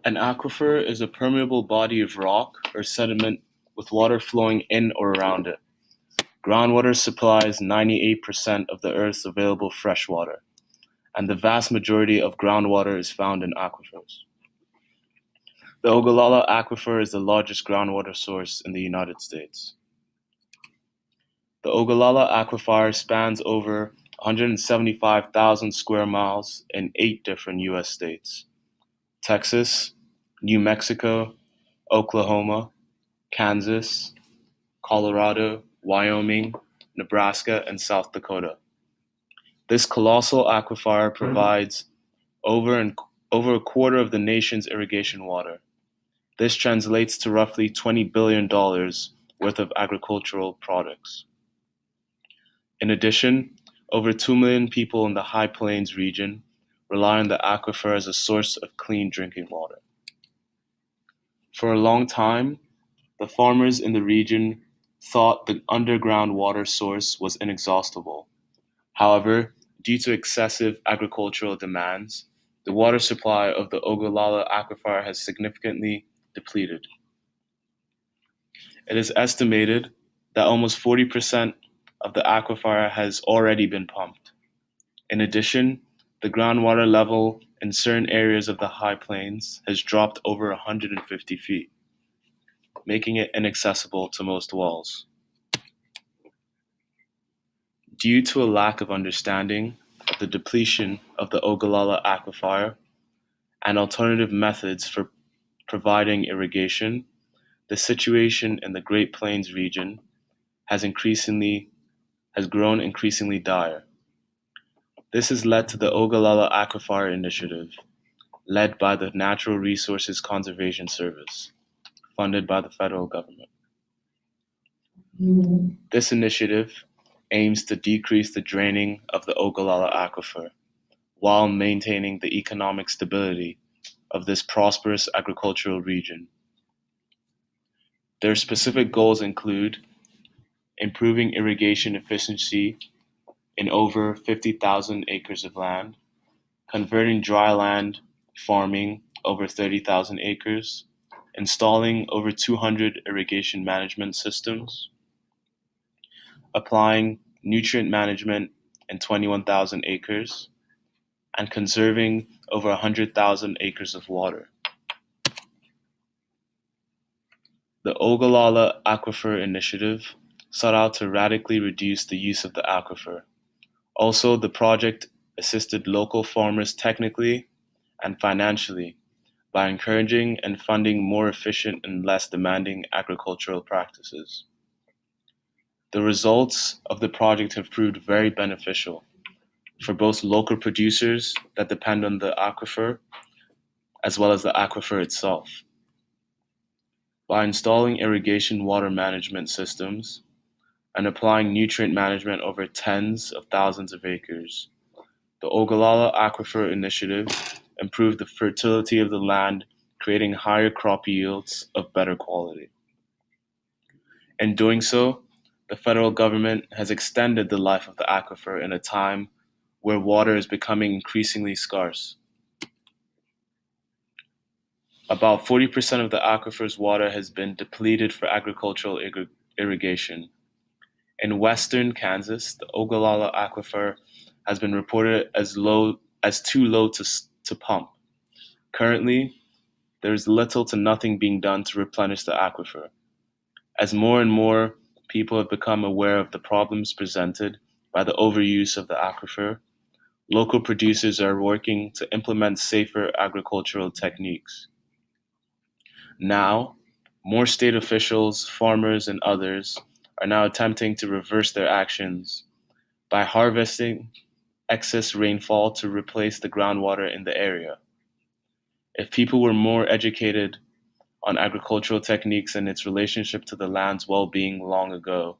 An aquifer is a permeable body of rock or sediment with water flowing in or around it. Groundwater supplies 98% of the Earth's available fresh water, and the vast majority of groundwater is found in aquifers. The Ogallala Aquifer is the largest groundwater source in the United States. The Ogallala Aquifer spans over 175,000 square miles in 8 different U.S. states: Texas, New Mexico, Oklahoma, Kansas, Colorado, Wyoming, Nebraska, and South Dakota. This colossal aquifer provides over a quarter of the nation's irrigation water. This translates to roughly $20 billion worth of agricultural products. In addition, over 2 million people in the High Plains region rely on the aquifer as a source of clean drinking water. For a long time, the farmers in the region thought the underground water source was inexhaustible. However, due to excessive agricultural demands, the water supply of the Ogallala Aquifer has significantly depleted. It is estimated that almost 40% of the aquifer has already been pumped. In addition, the groundwater level in certain areas of the High Plains has dropped over 150 feet, making it inaccessible to most wells. Due to a lack of understanding of the depletion of the Ogallala Aquifer and alternative methods for providing irrigation, the situation in the Great Plains region has grown increasingly dire. This has led to the Ogallala Aquifer Initiative, led by the Natural Resources Conservation Service, funded by the federal government. This initiative aims to decrease the draining of the Ogallala Aquifer while maintaining the economic stability of this prosperous agricultural region. Their specific goals include improving irrigation efficiency in over 50,000 acres of land, converting dry land farming over 30,000 acres, installing over 200 irrigation management systems, applying nutrient management in 21,000 acres, and conserving over 100,000 acres of water. The Ogallala Aquifer Initiative sought out to radically reduce the use of the aquifer. Also, the project assisted local farmers technically and financially by encouraging and funding more efficient and less demanding agricultural practices. The results of the project have proved very beneficial for both local producers that depend on the aquifer as well as the aquifer itself. By installing irrigation water management systems and applying nutrient management over tens of thousands of acres, the Ogallala Aquifer Initiative improved the fertility of the land, creating higher crop yields of better quality. In doing so, the federal government has extended the life of the aquifer in a time where water is becoming increasingly scarce. About 40% of the aquifer's water has been depleted for agricultural irrigation. In western Kansas, the Ogallala Aquifer has been reported as too low to pump. Currently, there is little to nothing being done to replenish the aquifer. As more and more people have become aware of the problems presented by the overuse of the aquifer, local producers are working to implement safer agricultural techniques. Now, more state officials, farmers, and others are now attempting to reverse their actions by harvesting excess rainfall to replace the groundwater in the area. If people were more educated on agricultural techniques and its relationship to the land's well-being long ago,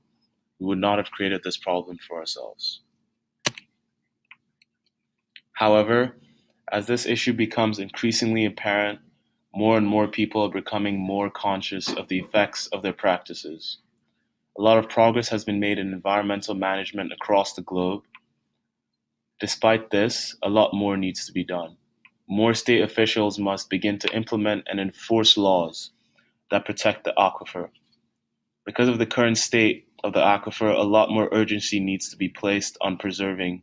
we would not have created this problem for ourselves. However, as this issue becomes increasingly apparent, more and more people are becoming more conscious of the effects of their practices. A lot of progress has been made in environmental management across the globe. Despite this, a lot more needs to be done. More state officials must begin to implement and enforce laws that protect the aquifer. Because of the current state of the aquifer, a lot more urgency needs to be placed on preserving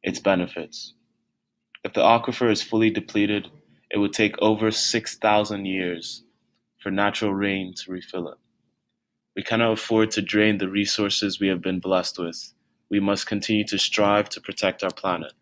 its benefits. If the aquifer is fully depleted, it would take over 6,000 years for natural rain to refill it. We cannot afford to drain the resources we have been blessed with. We must continue to strive to protect our planet.